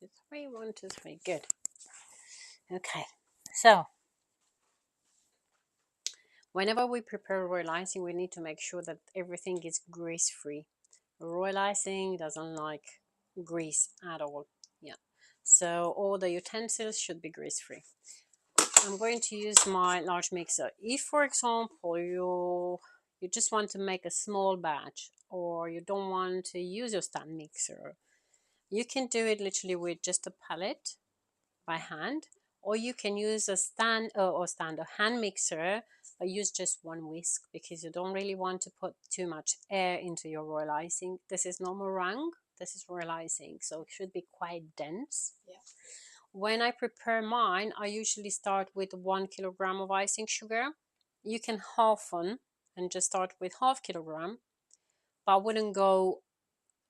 2, 3, 1, 2, 3. Good. Okay. So whenever we prepare royal icing, we need to make sure that everything is grease-free. Royal icing doesn't like grease at all. Yeah. So all the utensils should be grease-free. I'm going to use my large mixer. If, for example, you just want to make a small batch, or you don't want to use your stand mixer, you can do it literally with just a palette by hand, or you can use a hand mixer, but use just one whisk, because you don't really want to put too much air into your royal icing. This is not meringue, this is royal icing, so it should be quite dense. Yeah. When I prepare mine, I usually start with 1 kilogram of icing sugar. You can halfen and just start with half kilogram, but I wouldn't go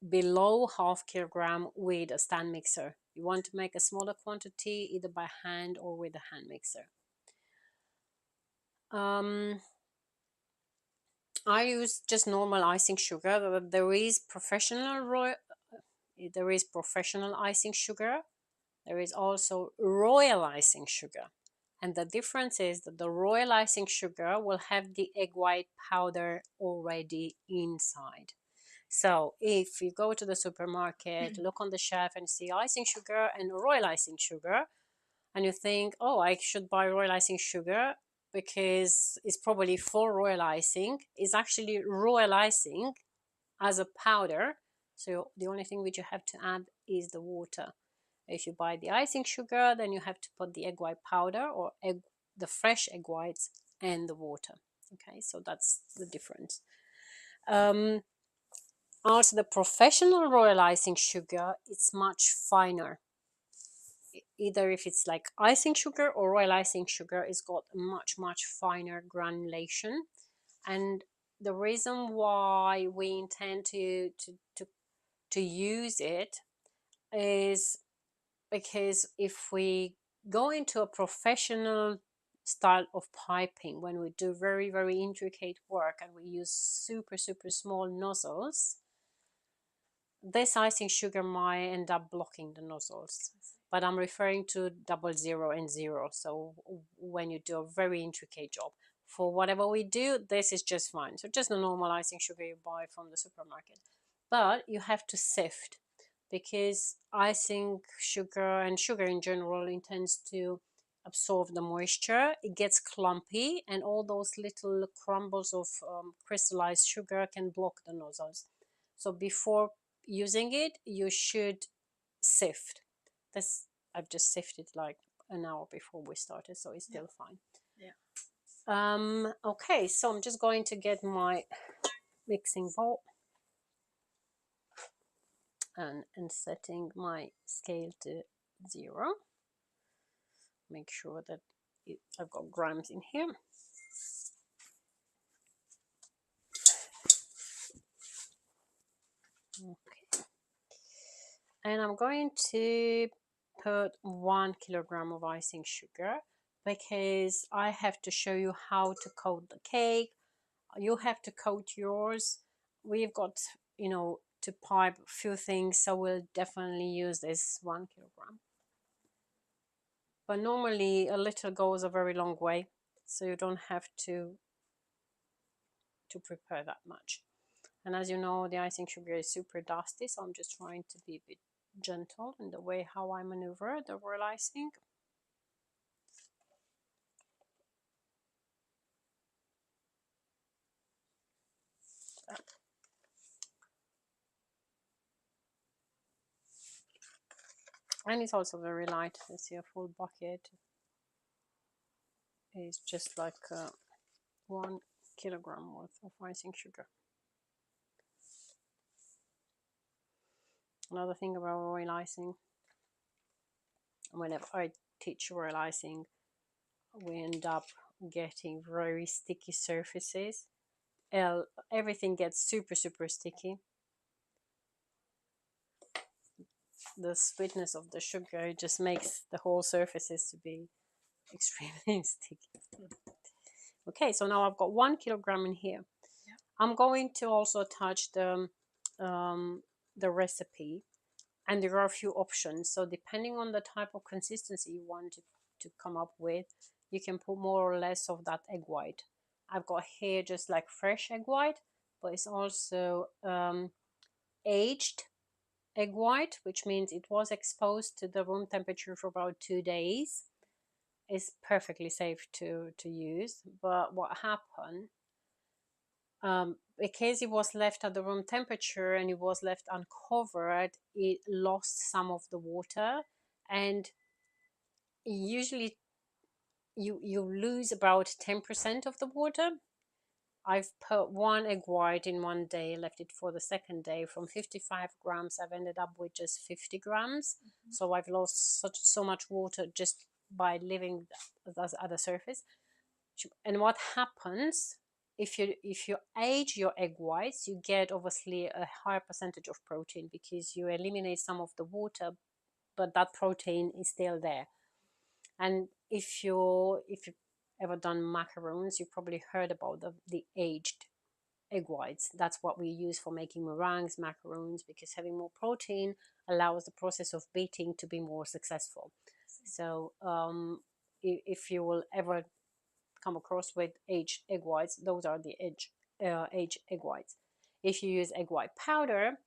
below half kilogram with a stand mixer. You want to make a smaller quantity either by hand or with a hand mixer. I use just normal icing sugar. There is professional icing sugar. There is also royal icing sugar. And the difference is that the royal icing sugar will have the egg white powder already inside. So if you go to the supermarket, look on the shelf and see icing sugar and royal icing sugar, and you think, oh, I should buy royal icing sugar because it's probably for royal icing, it's actually royal icing as a powder. So the only thing which you have to add is the water. If you buy the icing sugar, then you have to put the egg white powder or the fresh egg whites and the water. Okay, so that's the difference. Also, the professional royal icing sugar, it's much finer. Either if it's like icing sugar or royal icing sugar, it's got a much finer granulation. And the reason why we intend to use it is because if we go into a professional style of piping, when we do very intricate work and we use super small nozzles, this icing sugar might end up blocking the nozzles. But I'm referring to 00 and 0. So when you do a very intricate job, for whatever we do, this is just fine. So just the normal icing sugar you buy from the supermarket. But you have to sift, because icing sugar and sugar in general intends to absorb the moisture. It gets clumpy, and all those little crumbles of crystallized sugar can block the nozzles. So before using it, you should sift. This I've just sifted like an hour before we started, so it's still fine. Yeah. Okay, so I'm just going to get my mixing bowl and setting my scale to 0. Make sure that I've got grams in here. Okay. And I'm going to put 1 kilogram of icing sugar, because I have to show you how to coat the cake. You have to coat yours. We've got, to pipe a few things, so we'll definitely use this 1 kilogram. But normally a little goes a very long way, so you don't have to prepare that much. And as you know, the icing sugar is super dusty, so I'm just trying to be a bit gentle in the way how I maneuver the royal icing. And it's also very light. You see, a full bucket is just like 1 kilogram worth of icing sugar. Another thing about royal icing, whenever I teach royal icing, we end up getting very sticky surfaces. Everything gets super sticky. The sweetness of the sugar just makes the whole surfaces to be extremely sticky. Okay, so now I've got 1 kilogram in here. Yeah. I'm going to also touch the recipe, and there are a few options. So depending on the type of consistency you want to come up with, you can put more or less of that egg white. I've got here just like fresh egg white, but it's also aged egg white, which means it was exposed to the room temperature for about 2 days. It's perfectly safe to use. But what happened, because it was left at the room temperature and it was left uncovered, it lost some of the water, and usually you lose about 10% of the water. I've put one egg white in one day, left it for the second day. From 55 grams, I've ended up with just 50 grams. So I've lost so much water just by leaving at the surface. And what happens if you age your egg whites, you get obviously a higher percentage of protein because you eliminate some of the water, but that protein is still there. And if you've ever done macarons, you probably heard about the aged egg whites. That's what we use for making meringues, macarons, because having more protein allows the process of beating to be more successful. So if you will ever come across with aged egg whites, those are the aged egg whites. If you use egg white powder,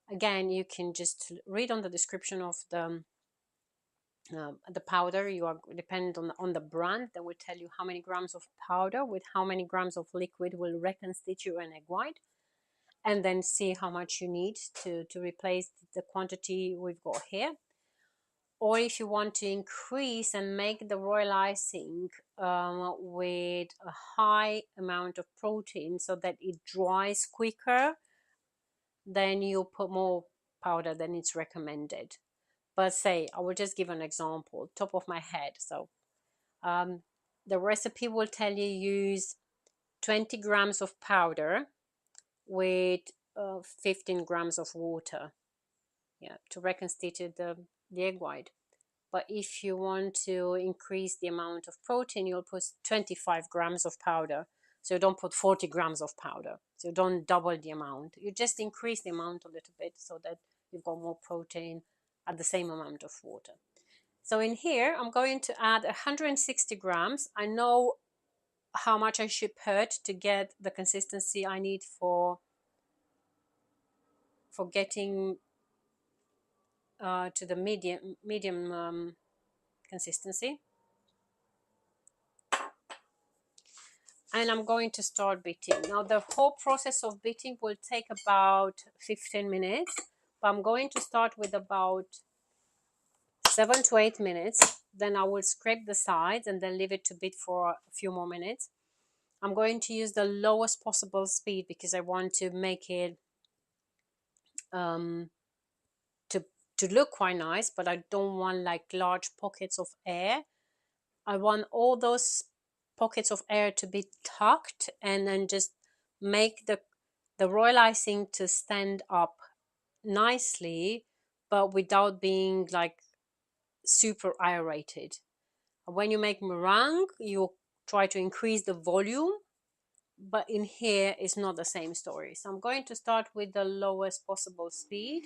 again, you can just read on the description of the powder. You are dependent on the brand that will tell you how many grams of powder with how many grams of liquid will reconstitute an egg white, and then see how much you need to replace the quantity we've got here. Or if you want to increase and make the royal icing with a high amount of protein so that it dries quicker, then you put more powder than it's recommended. But say, I will just give an example, top of my head. So the recipe will tell you use 20 grams of powder with 15 grams of water, yeah, to reconstitute the egg white. But if you want to increase the amount of protein, you'll put 25 grams of powder. So you don't put 40 grams of powder. So you don't double the amount. You just increase the amount a little bit so that you've got more protein at the same amount of water. So in here, I'm going to add 160 grams. I know how much I should put to get the consistency I need for getting to the medium consistency. And I'm going to start beating. Now the whole process of beating will take about 15 minutes, but I'm going to start with about 7 to 8 minutes. Then I will scrape the sides and then leave it to beat for a few more minutes. I'm going to use the lowest possible speed because I want to make it to look quite nice, but I don't want like large pockets of air. I want all those pockets of air to be tucked, and then just make the royal icing to stand up nicely, but without being like super aerated. When you make meringue, you try to increase the volume, but in here it's not the same story. So I'm going to start with the lowest possible speed.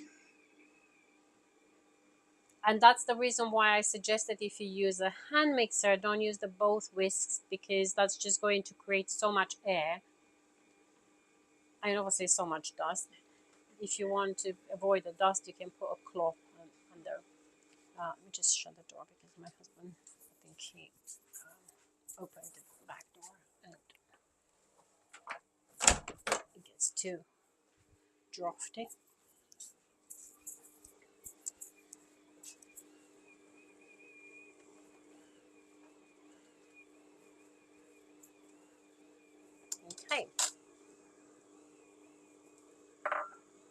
And that's the reason why I suggested if you use a hand mixer, don't use the both whisks, because that's just going to create so much air and obviously so much dust. If you want to avoid the dust, you can put a cloth under. Let me just shut the door because my husband, I think he opened the back door and it gets too drafty. Okay.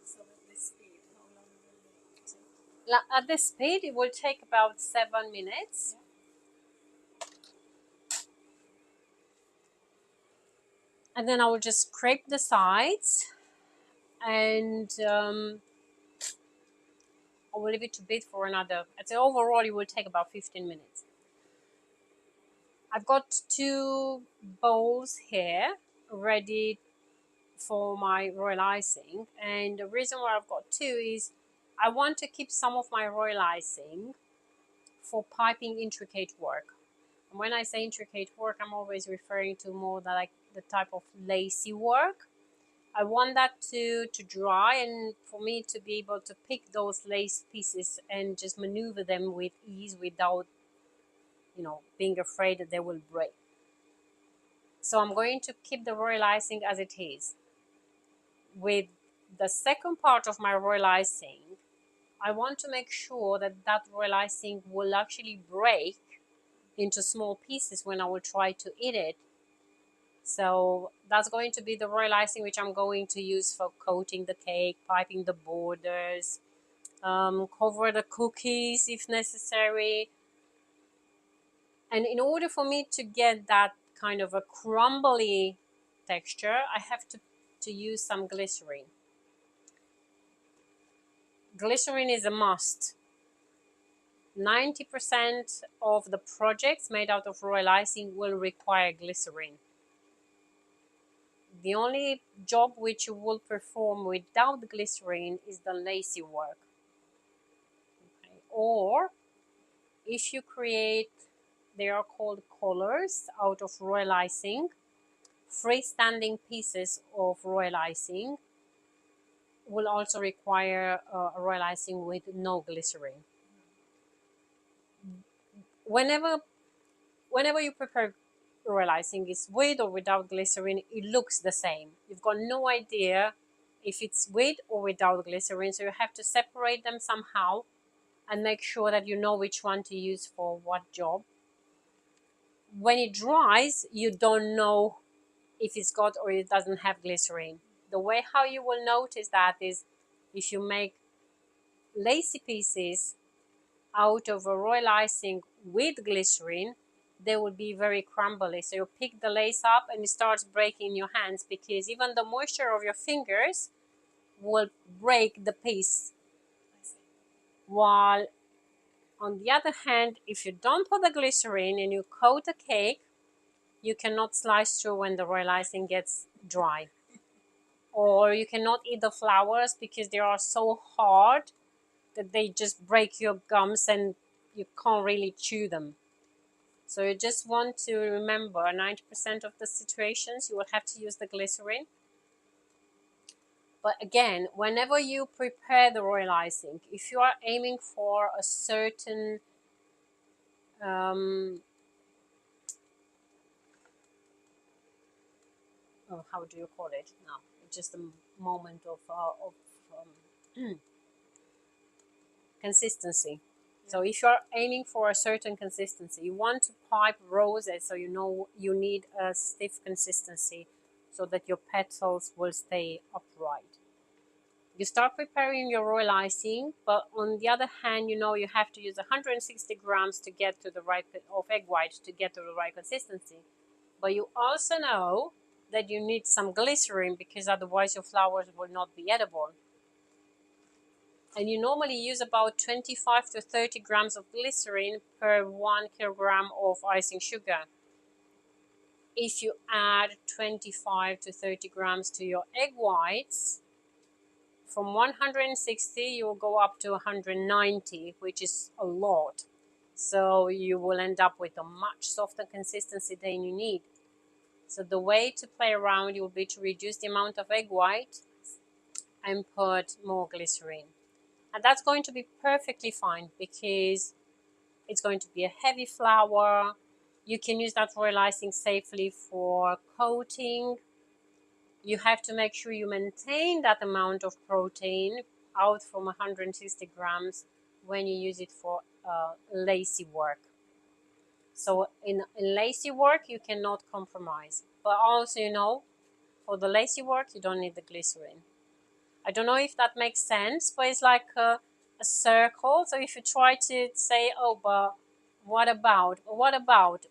So at this speed, how long will it? At this speed, it will take about 7 minutes. And then I will just scrape the sides, and I will leave it to beat for another. I'd say overall it will take about 15 minutes. I've got 2 bowls here ready for my royal icing, and the reason why I've got 2 is I want to keep some of my royal icing for piping intricate work. And when I say intricate work, I'm always referring to more like the type of lacy work. I want that to dry and for me to be able to pick those lace pieces and just maneuver them with ease without, being afraid that they will break. So I'm going to keep the royal icing as it is. With the second part of my royal icing, I want to make sure that that royal icing will actually break into small pieces when I will try to eat it. So that's going to be the royal icing which I'm going to use for coating the cake, piping the borders, cover the cookies if necessary. And in order for me to get that kind of a crumbly texture, I have to use some glycerin. Glycerin is a must. 90% of the projects made out of royal icing will require glycerin. The only job which you will perform without glycerin is the lacy work. Okay. Or if you create, they are called collars out of royal icing, freestanding pieces of royal icing will also require royal icing with no glycerin. Whenever you prepare royal icing, is with or without glycerin, it looks the same. You've got no idea if it's with or without glycerin, so you have to separate them somehow and make sure that you know which one to use for what job. When it dries, you don't know if it's got or it doesn't have glycerin. The way how you will notice that is if you make lacy pieces out of a royal icing with glycerin, they will be very crumbly. So you pick the lace up and it starts breaking in your hands because even the moisture of your fingers will break the piece. While on the other hand, if you don't put the glycerin and you coat the cake, you cannot slice through when the royal icing gets dry. Or you cannot eat the flowers because they are so hard that they just break your gums and you can't really chew them. So you just want to remember 90% of the situations you will have to use the glycerin. But again, whenever you prepare the royal icing, if you are aiming for a certain how do you call it now? Just a moment of consistency. So if you're aiming for a certain consistency, you want to pipe roses, so you know you need a stiff consistency so that your petals will stay upright. You start preparing your royal icing, but on the other hand, you know you have to use 160 grams to get to the right of egg white to get to the right consistency. But you also know that you need some glycerin because otherwise your flowers will not be edible. And you normally use about 25 to 30 grams of glycerin per 1 kilogram of icing sugar. If you add 25 to 30 grams to your egg whites, from 160 you will go up to 190, which is a lot. So you will end up with a much softer consistency than you need. So the way to play around will be to reduce the amount of egg white and put more glycerin. And that's going to be perfectly fine because it's going to be a heavy flour. You can use that royal icing safely for coating. You have to make sure you maintain that amount of protein out from 160 grams when you use it for lacy work. So in lacy work, you cannot compromise. But also, for the lacy work, you don't need the glycerin. I don't know if that makes sense, but it's like a circle. So if you try to say, oh, but what about?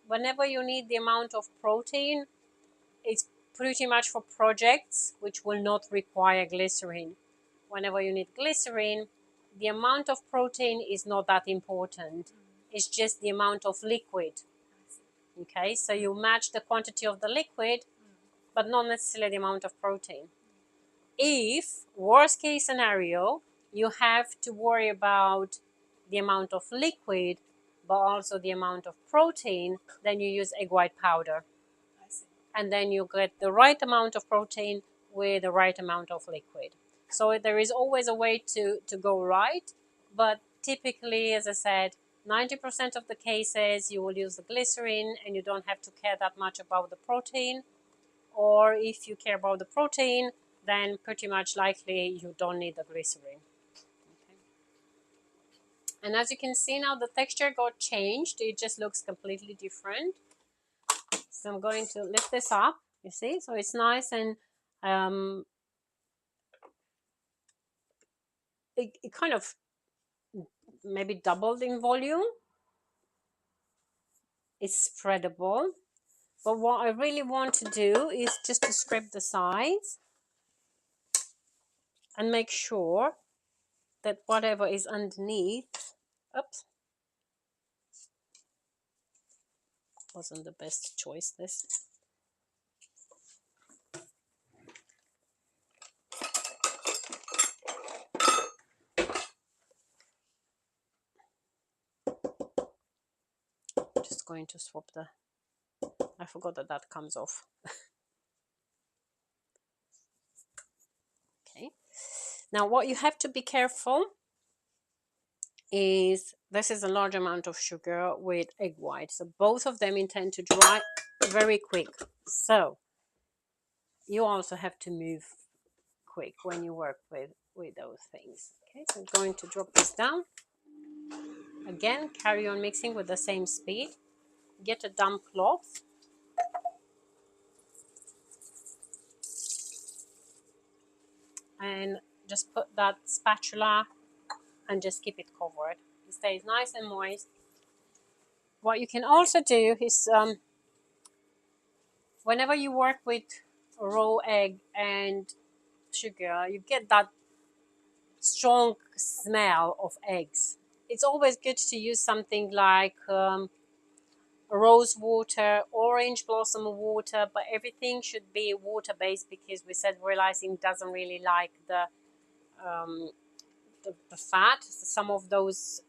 Whenever you need the amount of protein, it's pretty much for projects which will not require glycerin. Whenever you need glycerin, the amount of protein is not that important. It's just the amount of liquid. Okay, so you match the quantity of the liquid, but not necessarily the amount of protein. If, worst case scenario, you have to worry about the amount of liquid, but also the amount of protein. Then you use egg white powder. I see. And then you get the right amount of protein with the right amount of liquid. So there is always a way to go right, but typically, as I said, 90% of the cases you will use the glycerin and you don't have to care that much about the protein. Or if you care about the protein, then pretty much likely you don't need the glycerin. Okay. And as you can see now, the texture got changed. It just looks completely different. So I'm going to lift this up, you see, so it's nice and um, it kind of maybe doubled in volume. It's spreadable. But what I really want to do is just to scrape the sides and make sure that whatever is underneath, oops, wasn't the best choice this. Just going to swap the, I forgot that that comes off. Okay. Now what you have to be careful is this is a large amount of sugar with egg white. So both of them intend to dry very quick. So you also have to move quick when you work with those things. Okay, so I'm going to drop this down. Again, carry on mixing with the same speed. Get a damp cloth. And just put that spatula and just keep it covered. It stays nice and moist. What you can also do is whenever you work with raw egg and sugar, you get that strong smell of eggs. It's always good to use something like rose water, orange blossom water, but everything should be water based because we said realizing doesn't really like um, the fat. Some of those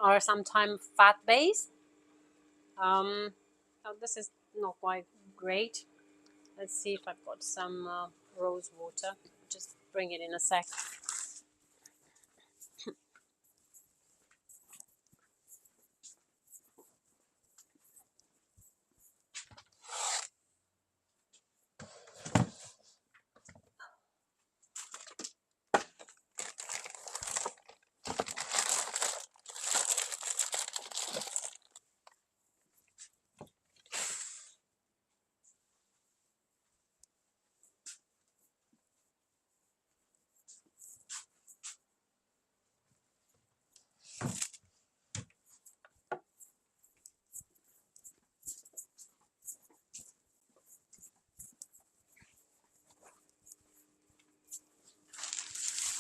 are sometimes fat based. Oh, this is not quite great. Let's see if I've got some rose water. Just bring it in a sec.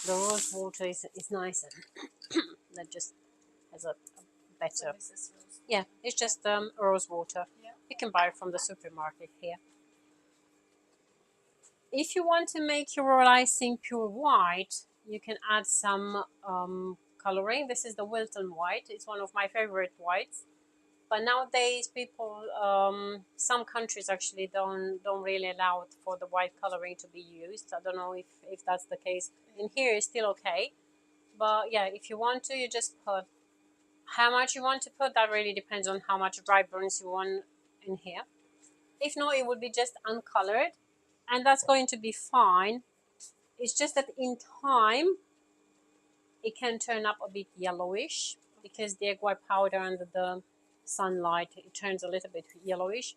The rose water is nice and that just has a better. So this is rose. Yeah, it's just rose water. Yeah. You can buy it from the supermarket here. If you want to make your royal icing pure white, you can add some coloring. This is the Wilton white. It's one of my favorite whites. But nowadays, people, some countries actually don't really allow it for the white coloring to be used. I don't know if that's the case. In here, it's still okay. But yeah, if you want to, you just put how much you want to put. That really depends on how much vibrance you want in here. If not, it would be just uncolored, and that's going to be fine. It's just that in time, it can turn up a bit yellowish because the egg white powder under the sunlight, it turns a little bit yellowish.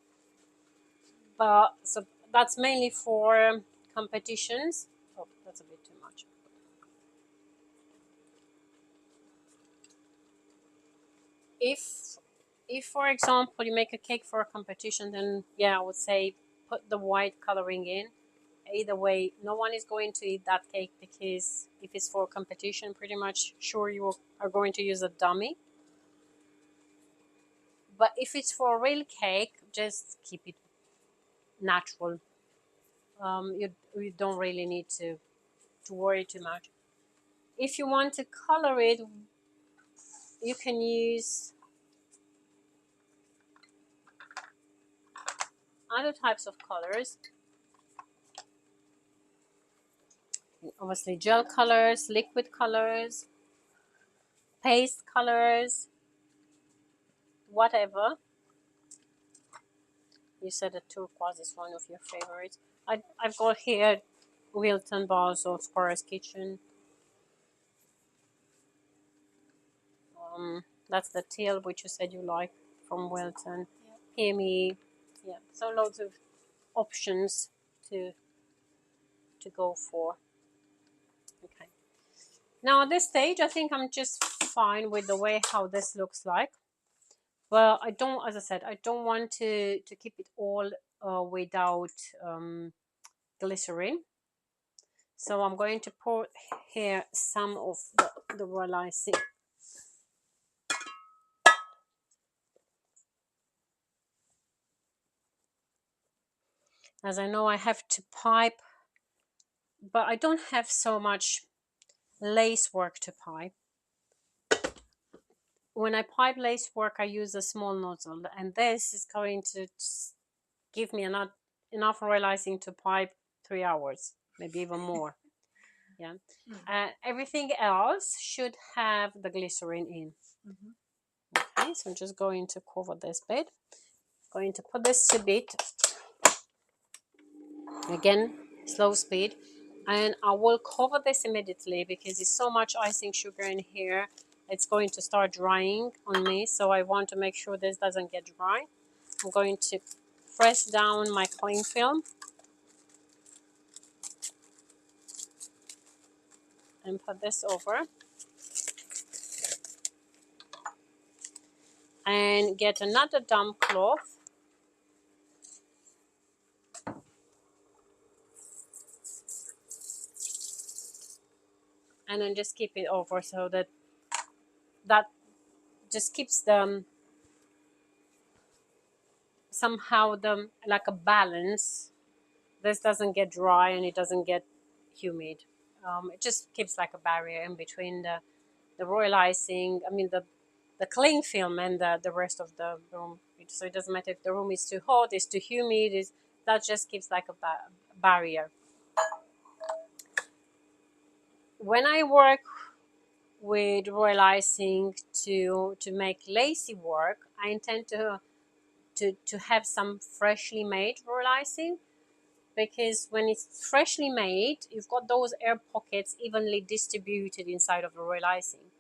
But so that's mainly for competitions. Oh, that's a bit too much. If if for example you make a cake for a competition, then yeah, I would say put the white coloring in. Either way, no one is going to eat that cake because if it's for competition, pretty much sure you are going to use a dummy. But if it's for a real cake, just keep it natural. You don't really need to to worry too much. If you want to color it, you can use other types of colors. Obviously gel colors, liquid colors, paste colors, whatever. You said that turquoise is one of your favorites. I've got here Wilton Bars of Forest Kitchen. That's the teal which you said you like from Wilton. Hear me. Yeah, so loads of options to go for. Okay. Now at this stage, I think I'm just fine with the way how this looks like. Well, I don't, as I said, I don't want to keep it all without glycerin. So I'm going to pour here some of the royal icing. As I know I have to pipe, but I don't have so much lace work to pipe. When I pipe lace work, I use a small nozzle, and this is going to give me enough royal icing to pipe 3 hours, maybe even more. Yeah. Everything else should have the glycerin in. Okay, so I'm just going to cover this bit. Going to put this to bit. Again, slow speed. And I will cover this immediately because there's so much icing sugar in here. It's going to start drying on me, so I want to make sure this doesn't get dry. I'm going to press down my cling film and put this over. And get another damp cloth. And then just keep it over so that just keeps them somehow like a balance. This doesn't get dry and it doesn't get humid. It just keeps like a barrier in between the royal icing. I mean the cling film and the rest of the room. So it doesn't matter if the room is too hot, it's too humid. That just keeps like a barrier. When I work with royal icing to make lacy work, I intend to have some freshly made royal icing, because when it's freshly made, you've got those air pockets evenly distributed inside of the royal icing.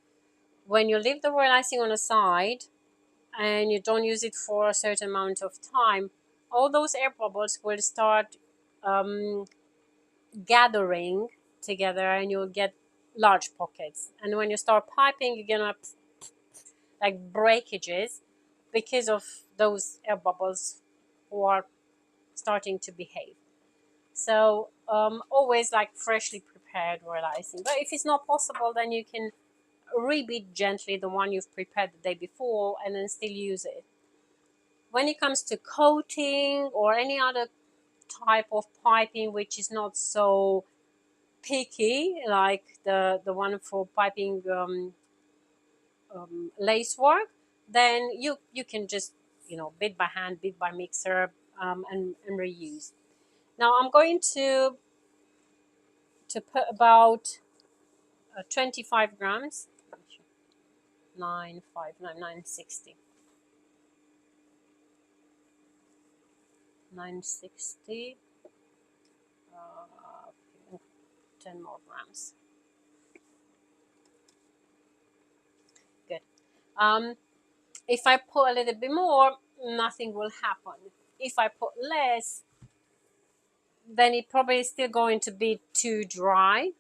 When you leave the royal icing on the side and you don't use it for a certain amount of time, all those air bubbles will start gathering together and you'll get large pockets. And when you start piping, you're gonna like breakages because of those air bubbles who are starting to behave. So always like freshly prepared royal icing. But if it's not possible, then you can rebeat gently the one you've prepared the day before and then still use it. When it comes to coating or any other type of piping which is not so picky, like the one for piping lace work, then you can just bit by hand, bit by mixer, and reuse. Now I'm going to put about 25 grams, 960, 960, 10 more grams. Good. If I put a little bit more, nothing will happen. If I put less, then it probably is still going to be too dry.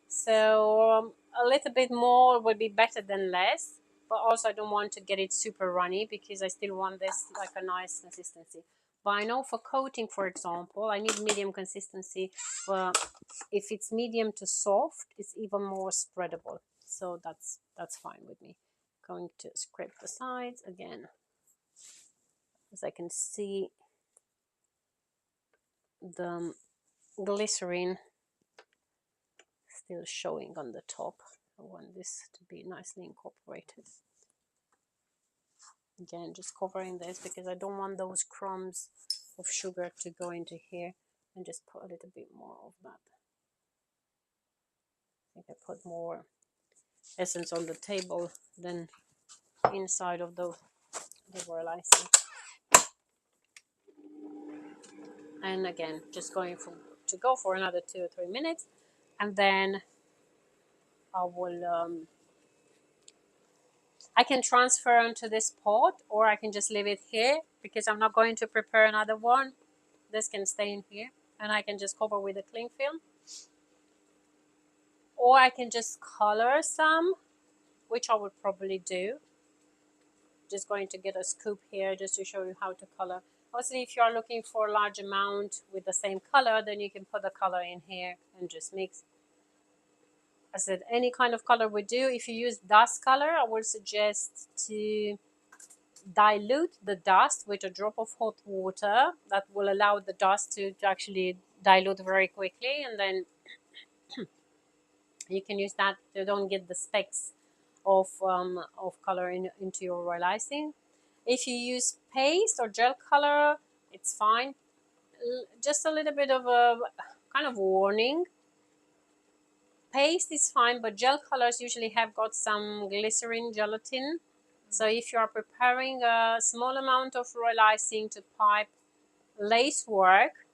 So a little bit more would be better than less. But also I don't want to get it super runny because I still want this like a nice consistency. But I know for coating, for example, I need medium consistency. But if it's medium to soft, it's even more spreadable. So that's fine with me. Going to scrape the sides again. As I can see, the glycerin still showing on the top. I want this to be nicely incorporated. Again, just covering this because I don't want those crumbs of sugar to go into here, and just put a little bit more of that. I think I put more essence on the table than inside of the royal icing. And again, just going to go for another 2 or 3 minutes, and then I will I can transfer onto this pot, or I can just leave it here because I'm not going to prepare another one. This can stay in here, and I can just cover with a cling film, or I can just color some, which I would probably do. Just going to get a scoop here just to show you how to color. Obviously, if you are looking for a large amount with the same color, then you can put the color in here and just mix. I said any kind of color would do. If you use dust color, I would suggest to dilute the dust with a drop of hot water. That will allow the dust to actually dilute very quickly, and then you can use that to don't get the specks of color into your royal icing. If you use paste or gel color, it's fine. Just a little bit of a kind of warning. Paste is fine, but gel colors usually have got some glycerin gelatin. So if you are preparing a small amount of royal icing to pipe lace work,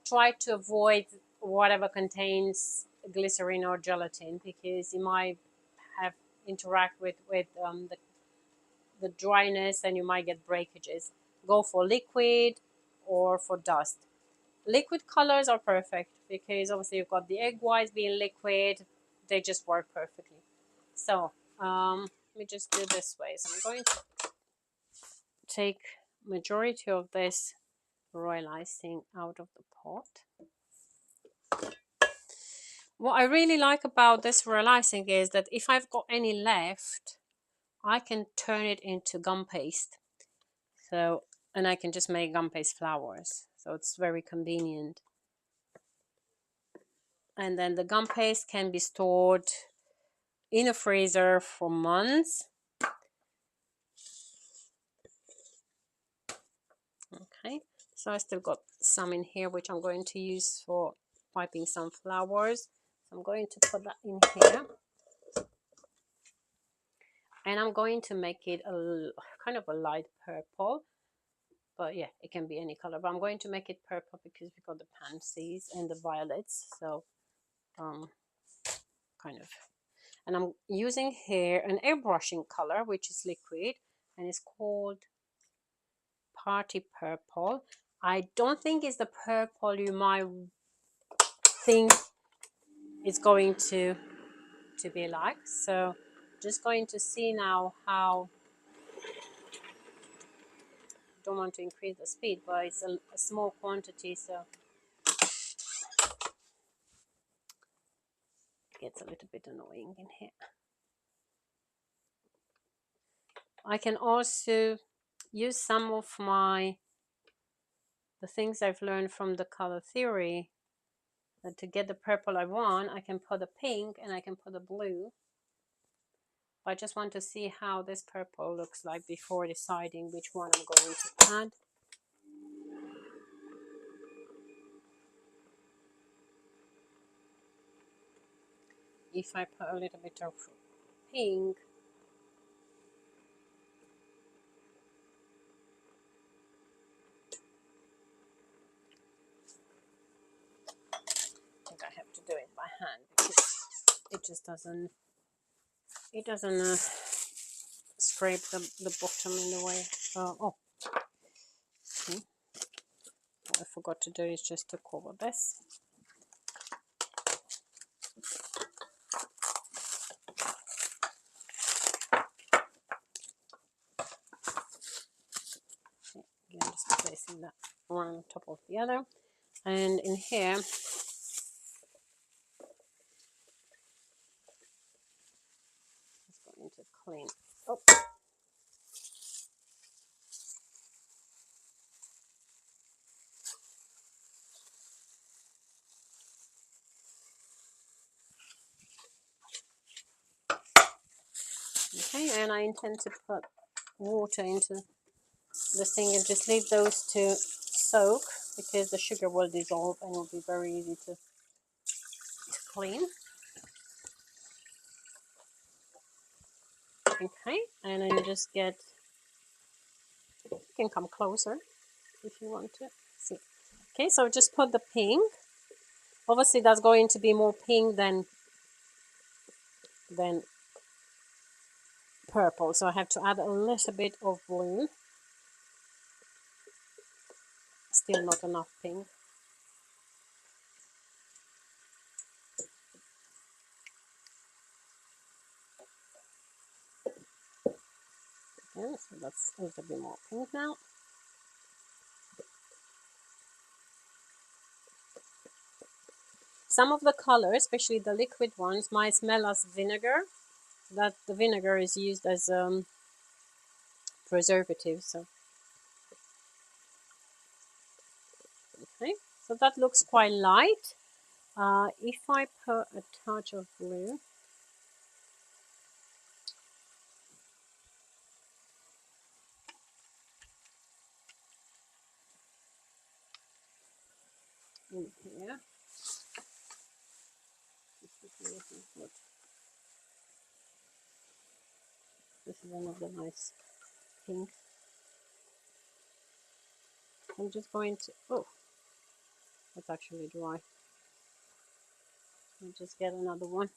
try to avoid whatever contains glycerin or gelatin, because you might have interact with the dryness and you might get breakages. Go for liquid or for dust. Liquid colors are perfect because obviously you've got the egg whites being liquid, they just work perfectly. So let me just do this way. So I'm going to take majority of this royal icing out of the pot. What I really like about this royal icing is that if I've got any left, I can turn it into gum paste. So, and I can just make gum paste flowers. So it's very convenient. And then the gum paste can be stored in a freezer for months. Okay, so I still got some in here which I'm going to use for piping some flowers. So I'm going to put that in here, and I'm going to make it a kind of a light purple, but yeah, it can be any color, but I'm going to make it purple because we've got the pansies and the violets. So kind of, and I'm using here an airbrushing color which is liquid, and it's called Party Purple. I don't think it's the purple you might think it's going to be like. So just going to see now how, don't want to increase the speed, but it's a small quantity, so it gets a little bit annoying in here. I can also use some of the things I've learned from the color theory. And to get the purple I want, I can put a pink and I can put a blue. I just want to see how this purple looks like before deciding which one I'm going to add. If I put a little bit of pink, I think I have to do it by hand because it just doesn't, scrape the bottom in the way. Oh, see, what I forgot to do is just to cover this. Again, just placing that one on top of the other, and in here it's going to clean. Oh, and I intend to put water into the thing and just leave those to soak, because the sugar will dissolve and it will be very easy to clean. Okay, and then you just get, you can come closer if you want to see. Okay, so just put the pink. Obviously that's going to be more pink than purple, so I have to add a little bit of blue. Still not enough pink. Yeah, so that's a little bit more pink now. Some of the colors, especially the liquid ones, might smell as vinegar. That the vinegar is used as preservative. So okay, so that looks quite light. If I put a touch of blue, in here, this is another nice pink. I'm just going to, oh, that's actually dry. I'll just get another one.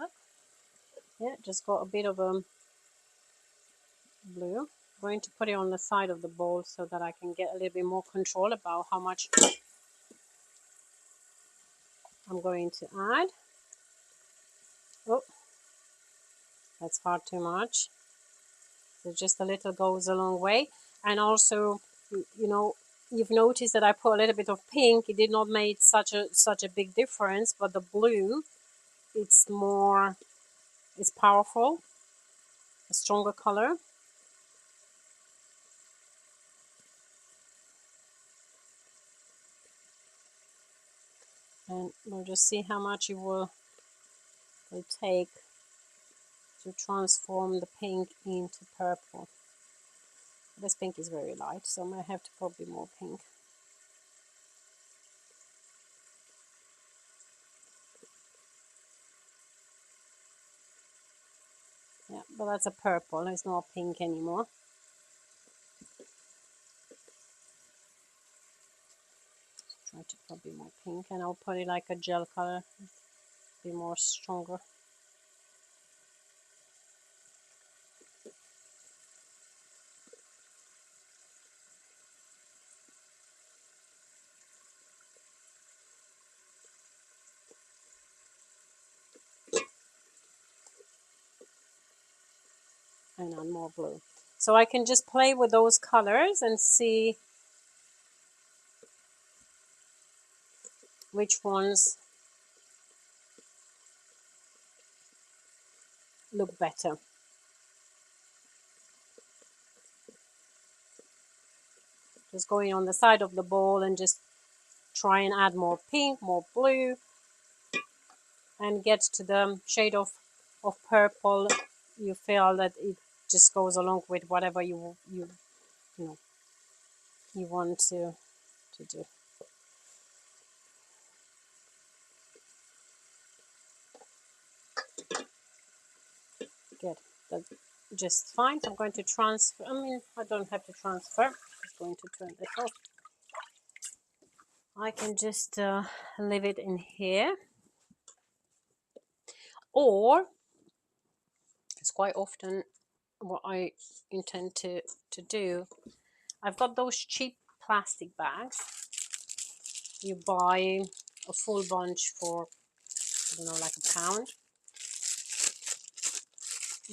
Oh, yeah, just got a bit of blue. I'm going to put it on the side of the bowl so that I can get a little bit more control about how much I'm going to add. Oh, that's far too much. So just a little goes a long way. And also, you know, you've noticed that I put a little bit of pink. It did not make such a big difference, but the blue, it's more, it's powerful, a stronger color. And we'll just see how much it will take to transform the pink into purple. This pink is very light, so I might have to probably more pink. Yeah, but that's a purple, it's not pink anymore. Try to probably more pink, and I'll put it like a gel color, be more stronger. And add more blue. So I can just play with those colors and see which ones look better. Just going on the side of the bowl and just try and add more pink, more blue, and get to the shade of purple. You feel that it just goes along with whatever you know you want to do. Good. That's just fine. So I'm going to transfer. I mean, I don't have to transfer. I'm just going to turn this off. I can just leave it in here. Or it's quite often what I intend to do. I've got those cheap plastic bags. You buy a full bunch for, I don't know, like £1.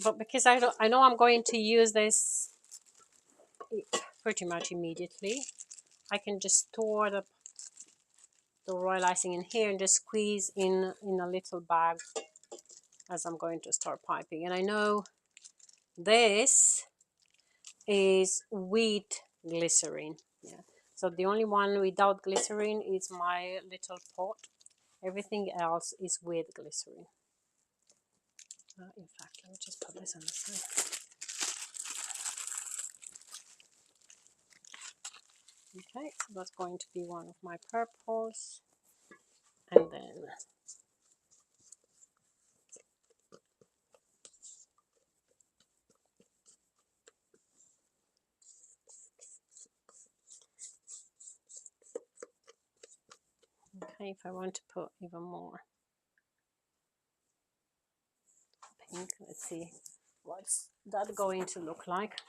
But because I know I'm going to use this pretty much immediately, I can just store the royal icing in here and just squeeze in a little bag as I'm going to start piping. And I know this is wheat glycerin. Yeah. So the only one without glycerin is my little pot. Everything else is with glycerin. In fact, let me just put this on the side. Okay, so that's going to be one of my purples. And then okay, if I want to put even more pink, let's see what's that going to look like.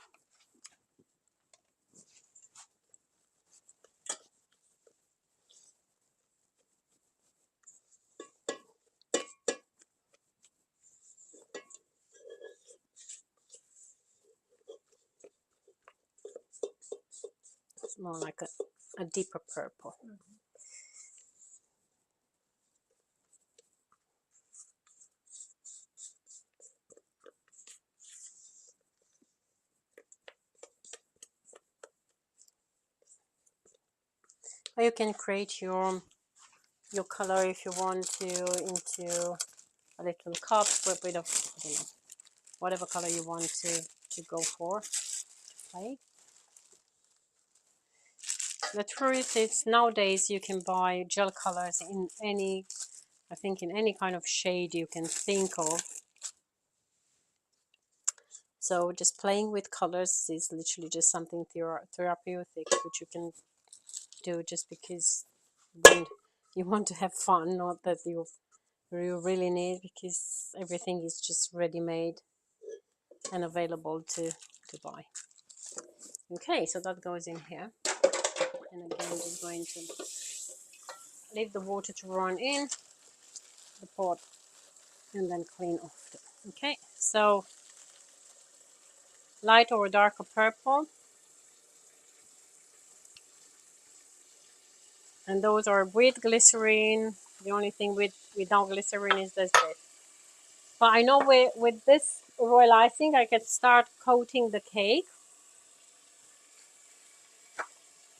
It's more like a deeper purple. Or you can create your color if you want to into a little cup with a bit of, I don't know, whatever color you want to go for. Okay. The truth is nowadays you can buy gel colors in any, I think in any kind of shade you can think of. So just playing with colors is literally just something therapeutic which you can do just because you want to have fun, not that you really need, because everything is just ready-made and available to buy. Okay, so that goes in here. And again, just going to leave the water to run in the pot and then clean off it. Okay, so light or darker purple. And those are with glycerin. The only thing without glycerin is this bit. But I know with this royal icing, I can start coating the cake.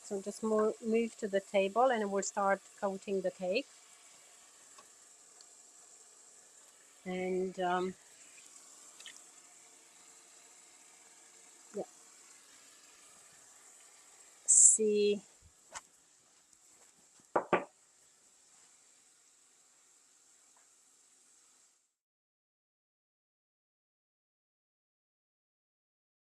So just move to the table and we'll start coating the cake. And yeah, see